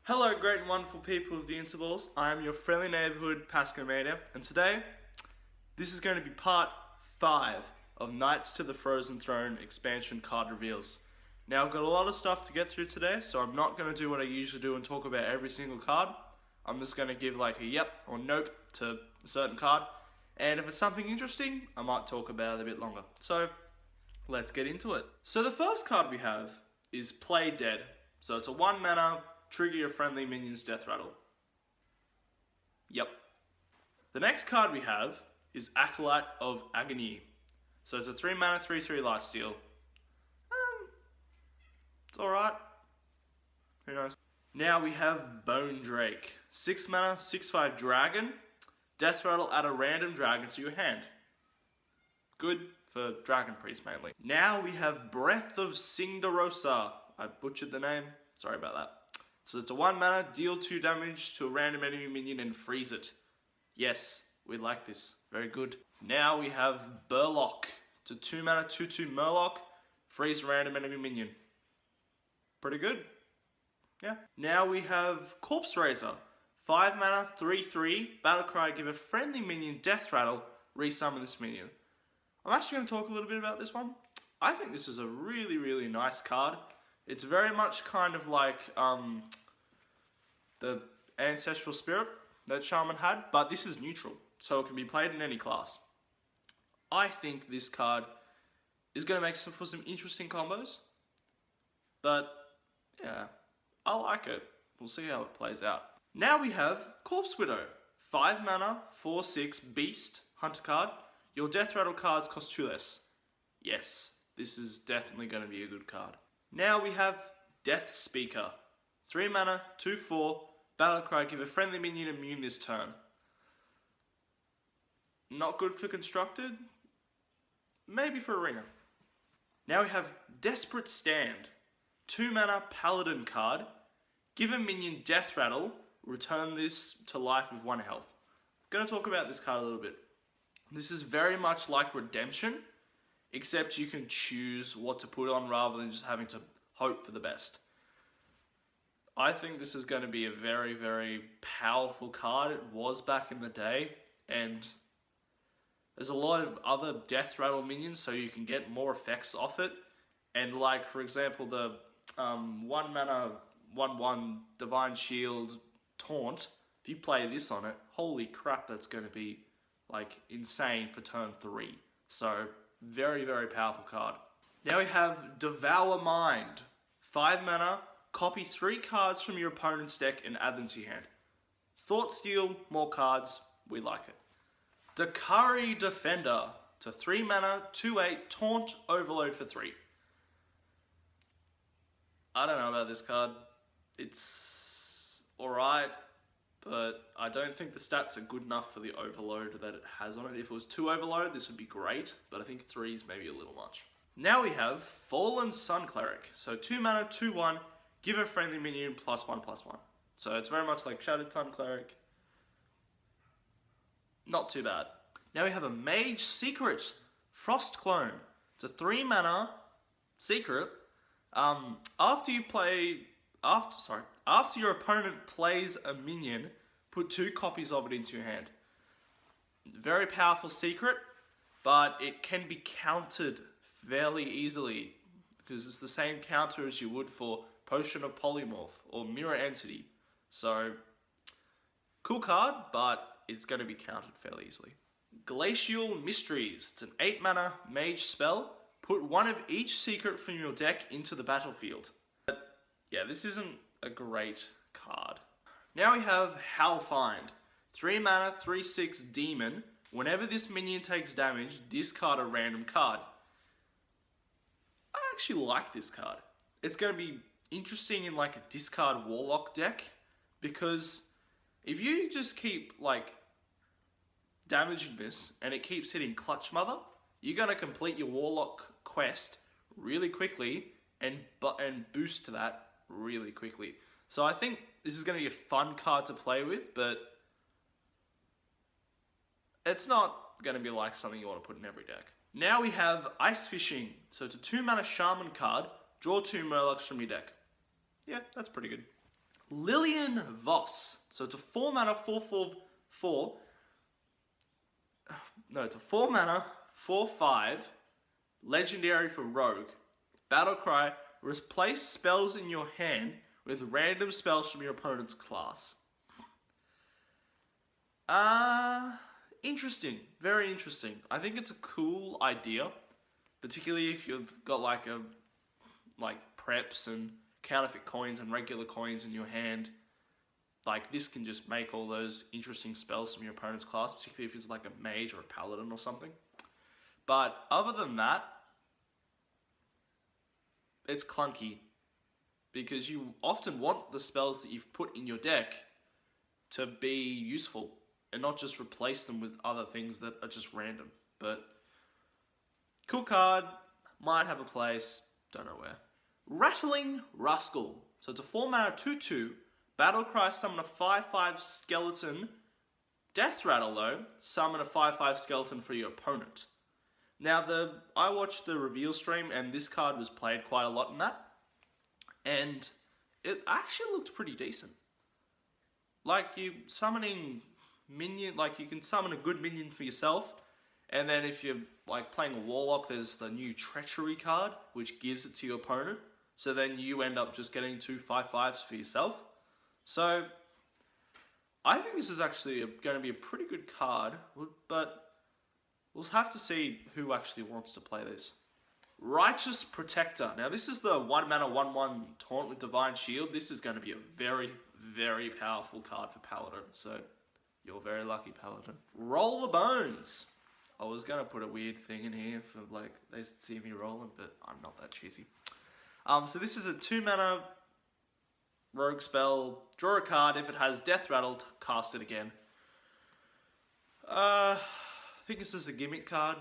Hello great and wonderful people of the intervals, I am your friendly neighbourhood Pascomania, and today, this is going to be part 5 of Knights to the Frozen Throne expansion card reveals. Now I've got a lot of stuff to get through today, so I'm not going to do what I usually do and talk about every single card. I'm just going to give like a yep or nope to a certain card, and if it's something interesting, I might talk about it a bit longer. So, let's get into it. So the first card we have is Play Dead. So it's a 1 mana, trigger your friendly minion's death rattle. Yep. The next card we have is Acolyte of Agony. So it's a 3 mana, 3/3 lifesteal. It's alright. Who knows? Now we have Bone Drake. 6 mana, 6/5 dragon. Death rattle add a random dragon to your hand. Good for Dragon Priest mainly. Now we have Breath of Cinderosa. I butchered the name. Sorry about that. So it's a 1 mana, deal 2 damage to a random enemy minion and freeze it. Yes, we like this. Very good. Now we have Burlock. It's a 2 mana, 2/2 Murloc, freeze random enemy minion. Pretty good. Yeah. Now we have Corpse Raiser. 5 mana, 3/3, Battlecry, give a friendly minion death rattle, resummon this minion. I'm actually going to talk a little bit about this one. I think this is a really, really nice card. It's very much kind of like the Ancestral Spirit that Shaman had, but this is neutral, so it can be played in any class. I think this card is going to make for some interesting combos, but yeah, I like it. We'll see how it plays out. Now we have Corpse Widow. 5 mana, 4/6 Beast, Hunter card. Your death rattle cards cost 2 less. Yes, this is definitely going to be a good card. Now we have Death Speaker. 3 mana, 2/4, Battlecry, give a friendly minion immune this turn. Not good for constructed, maybe for a ringer. Now we have Desperate Stand. 2 mana, Paladin card, give a minion death rattle, return this to life with 1 health. I'm going to talk about this card a little bit. This is very much like Redemption, except you can choose what to put on rather than just having to hope for the best. I think this is going to be a very, very powerful card. It was back in the day, and there's a lot of other death rattle minions, so you can get more effects off it. And like, for example, the 1 mana, 1/1 Divine Shield Taunt, if you play this on it, holy crap, that's going to be like insane for turn 3. So, very, very powerful card. Now we have Devour Mind. 5 mana, copy 3 cards from your opponent's deck and add them to your hand. Thought Steal, more cards, we like it. Dakari Defender. It's a 3 mana, 2/8 Taunt Overload for 3. I don't know about this card. It's alright, but I don't think the stats are good enough for the overload that it has on it. If it was 2 overload, this would be great, but I think 3 is maybe a little much. Now we have Fallen Sun Cleric. So 2 mana, 2/1, give a friendly minion +1/+1. So it's very much like Shattered Sun Cleric. Not too bad. Now we have a Mage Secret, Frost Clone. It's a 3 mana secret. After your opponent plays a minion, put 2 copies of it into your hand. Very powerful secret, but it can be countered fairly easily because it's the same counter as you would for Potion of Polymorph or Mirror Entity. So, cool card, but it's going to be countered fairly easily. Glacial Mysteries. It's an 8 mana mage spell. Put 1 of each secret from your deck into the battlefield. But yeah, this isn't a great card. Now we have Howlfind. 3 mana, 3/6 demon. Whenever this minion takes damage, discard a random card. I actually like this card. It's going to be interesting in like a discard warlock deck, because if you just keep like damaging this and it keeps hitting Clutch Mother, you're going to complete your warlock quest really quickly and boost to that really quickly. So I think this is going to be a fun card to play with, but it's not going to be like something you want to put in every deck. Now we have Ice Fishing. So it's a 2 mana Shaman card. Draw 2 Murlocs from your deck. Yeah, that's pretty good. Lillian Voss. So it's a 4 mana 4/4. No, it's a 4 mana 4/5 legendary for rogue. Battlecry, replace spells in your hand with random spells from your opponent's class. Interesting. Very interesting. I think it's a cool idea, particularly if you've got like preps and counterfeit coins and regular coins in your hand. Like, this can just make all those interesting spells from your opponent's class, particularly if it's like a mage or a paladin or something. But other than that, it's clunky, because you often want the spells that you've put in your deck to be useful and not just replace them with other things that are just random. But cool card, might have a place, don't know where. Rattling Rascal. So it's a 4 mana 2/2. Battlecry, summon a 5/5 skeleton. Death Rattle though, summon a 5/5 skeleton for your opponent. Now I watched the reveal stream and this card was played quite a lot in that. And it actually looked pretty decent. Like, you summoning minion, like you can summon a good minion for yourself. And then if you're like playing a Warlock, there's the new Treachery card, which gives it to your opponent. So then you end up just getting 2 5/5s for yourself. So I think this is actually going to be a pretty good card, but we'll have to see who actually wants to play this. Righteous Protector. Now this is the 1 mana 1/1 taunt with Divine Shield. This is going to be a very, very powerful card for Paladin. So you're very lucky, Paladin. Roll the Bones. I was going to put a weird thing in here for like they see me rolling, but I'm not that cheesy. So this is a 2 mana rogue spell. Draw a card. If it has Death Rattle, cast it again. I think this is a gimmick card.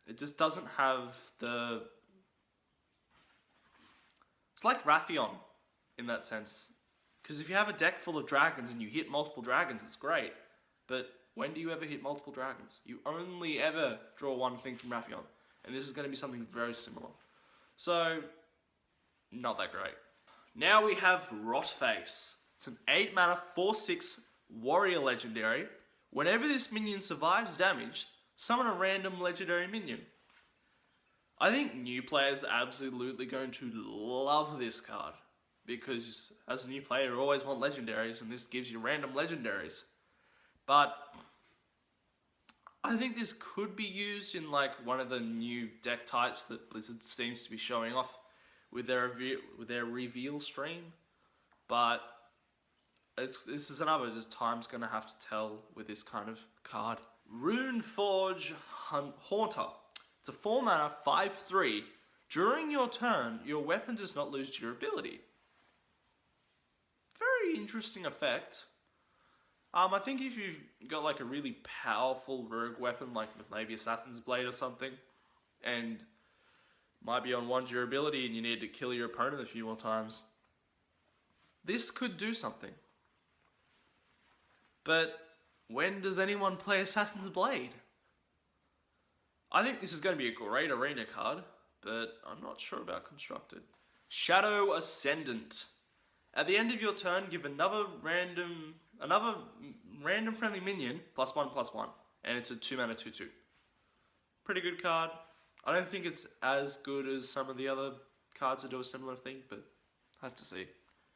It just doesn't have the... It's like Wrathion in that sense. Because if you have a deck full of dragons and you hit multiple dragons, it's great. But when do you ever hit multiple dragons? You only ever draw one thing from Wrathion. And this is going to be something very similar. So, not that great. Now we have Rotface. It's an 8 mana 4/6 warrior legendary. Whenever this minion survives damage, summon a random legendary minion. I think new players are absolutely going to love this card, because as a new player you always want legendaries, and this gives you random legendaries. But I think this could be used in like one of the new deck types that Blizzard seems to be showing off with their reveal stream. But this is another just time's gonna have to tell with this kind of card. Runeforge Haunter. It's a 4 mana 5/3. During your turn, your weapon does not lose durability. Very interesting effect. I think if you've got like a really powerful rogue weapon, like maybe Assassin's Blade or something, and might be on 1 durability and you need to kill your opponent a few more times, this could do something. But when does anyone play Assassin's Blade? I think this is going to be a great arena card, but I'm not sure about Constructed. Shadow Ascendant. At the end of your turn, give another random friendly minion +1/+1, and it's a 2 mana 2/2. Pretty good card. I don't think it's as good as some of the other cards that do a similar thing, but I have to see.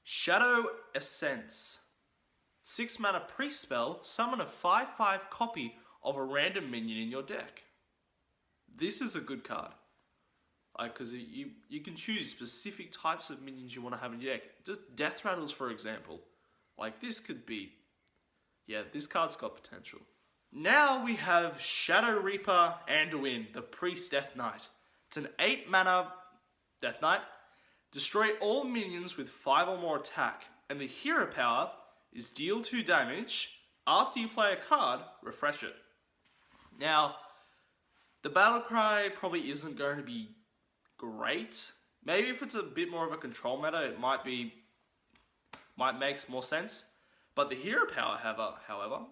Shadow Essence. 6 mana priest spell, summon a 5/5 copy of a random minion in your deck. This is a good card. Because you can choose specific types of minions you want to have in your deck. Just Death Rattles, for example. Like, this could be... Yeah, this card's got potential. Now we have Shadow Reaper Anduin, the Priest Death Knight. It's an 8 mana Death Knight. Destroy all minions with 5 or more attack. And the hero power is deal 2 damage. After you play a card, refresh it. Now, the Battlecry probably isn't going to be great. Maybe if it's a bit more of a control meta, it might make more sense. But the hero power, however,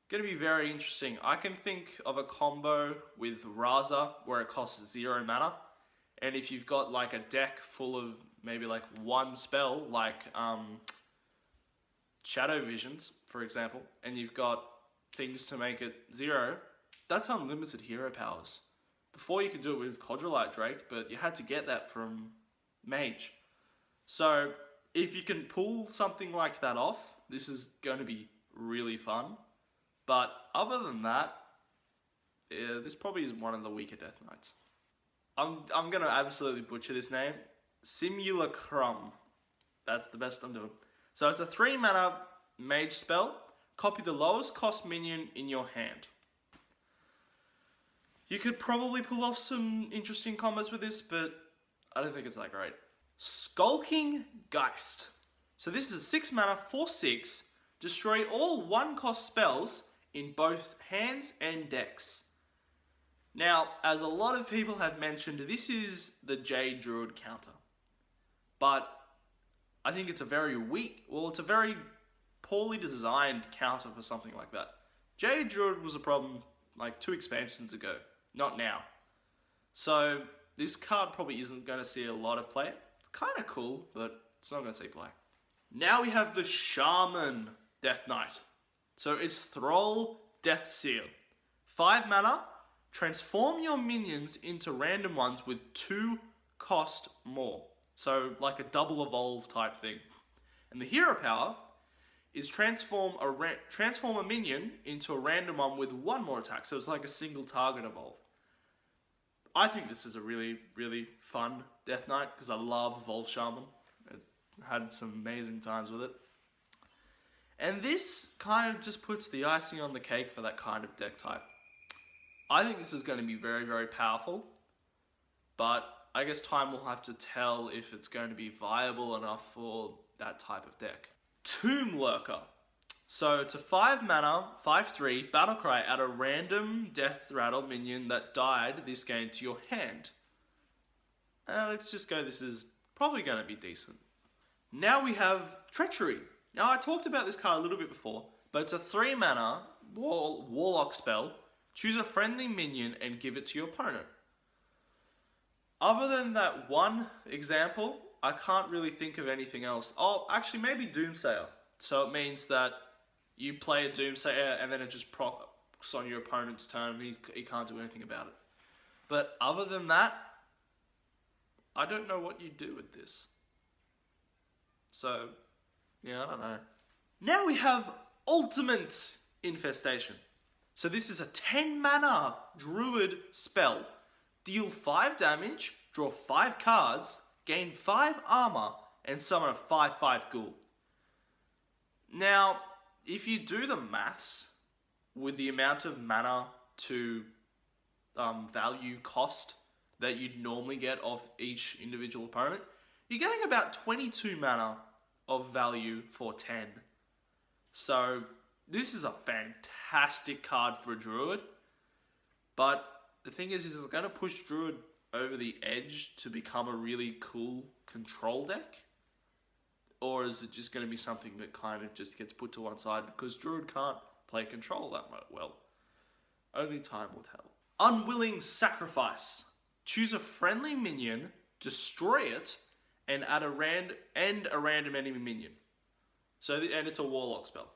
going to be very interesting. I can think of a combo with Raza where it costs 0 mana, And if you've got like a deck full of maybe like one spell, like Shadow Visions, for example, and you've got things to make it 0, that's unlimited hero powers. Before you could do it with Quadrillite Drake, but you had to get that from Mage. So if you can pull something like that off, this is going to be really fun. But other than that, this probably is one of the weaker Death Knights. I'm going to absolutely butcher this name. Simulacrum. That's the best I'm doing. So it's a 3 mana mage spell. Copy the lowest cost minion in your hand. You could probably pull off some interesting combos with this, but I don't think it's that great. Skulking Geist. So this is a 6 mana, 4/6. Destroy all 1 cost spells in both hands and decks. Now, as a lot of people have mentioned, this is the Jade Druid counter. But I think it's a very weak, it's a very poorly designed counter for something like that. Jade Druid was a problem like 2 expansions ago, not now. So this card probably isn't going to see a lot of play. It's kind of cool, but it's not going to see play. Now we have the Shaman Death Knight. So it's Thrall Deathseer. 5 mana, transform your minions into random ones with 2 cost more. So like a double evolve type thing. And the hero power is transform a minion into a random one with 1 more attack. So it's like a single target evolve. I think this is a really, really fun Death Knight because I love Evolve Shaman. I've had some amazing times with it. And this kind of just puts the icing on the cake for that kind of deck type. I think this is going to be very, very powerful, but I guess time will have to tell if it's going to be viable enough for that type of deck. Tomb Lurker. So it's a 5 mana, 5/3 battlecry. Add a random Death Rattle minion that died this game to your hand. Let's just go, this is probably going to be decent. Now we have Treachery. Now I talked about this card a little bit before, but it's a 3 mana Warlock spell. Choose a friendly minion and give it to your opponent. Other than that one example, I can't really think of anything else. Oh, actually maybe Doomsayer. So it means that you play a Doomsayer and then it just procs on your opponent's turn and he can't do anything about it. But other than that, I don't know what you do with this. So, yeah, I don't know. Now we have Ultimate Infestation. So this is a 10 mana Druid spell. Deal 5 damage, draw 5 cards, gain 5 armor, and summon a 5/5 ghoul. Now, if you do the maths with the amount of mana to value cost that you'd normally get off each individual opponent, you're getting about 22 mana of value for 10. So this is a fantastic card for a Druid, but the thing is it's going to push Druid over the edge to become a really cool control deck? Or is it just going to be something that kind of just gets put to one side because Druid can't play control that well? Only time will tell. Unwilling Sacrifice. Choose a friendly minion, destroy it, and add a random enemy minion. And it's a Warlock spell.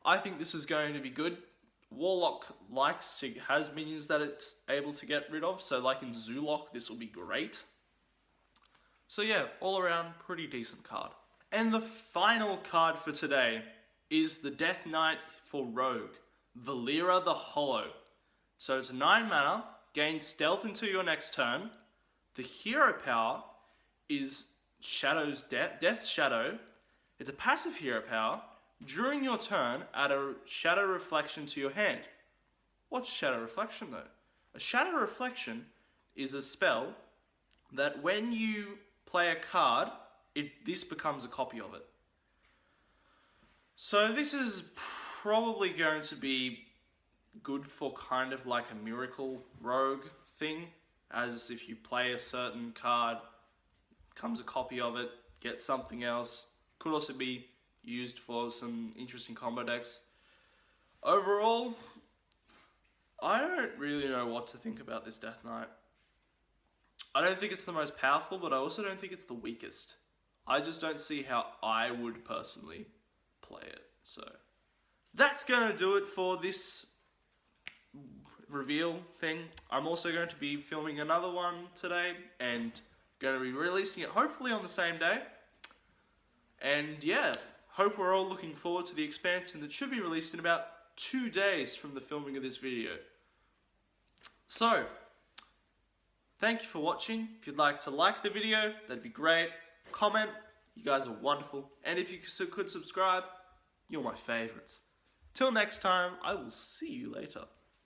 I think this is going to be good. Warlock has minions that it's able to get rid of, so like in Zoolock, this will be great. So yeah, all around, pretty decent card. And the final card for today is the Death Knight for Rogue, Valeera the Hollow. So it's 9 mana, gain stealth until your next turn. The hero power is Death's Shadow. It's a passive hero power. During your turn, add a Shadow Reflection to your hand. What's Shadow Reflection though? A Shadow Reflection is a spell that when you play a card, this becomes a copy of it. So this is probably going to be good for kind of like a Miracle Rogue thing, as if you play a certain card, comes a copy of it, get something else. Could also be used for some interesting combo decks. Overall, I don't really know what to think about this Death Knight. I don't think it's the most powerful, but I also don't think it's the weakest. I just don't see how I would personally play it. So that's going to do it for this reveal thing. I'm also going to be filming another one today and going to be releasing it hopefully on the same day. And yeah, hope we're all looking forward to the expansion that should be released in about 2 days from the filming of this video. So, thank you for watching. If you'd like to like the video, that'd be great. Comment, you guys are wonderful. And if you could subscribe, you're my favorites. Till next time, I will see you later.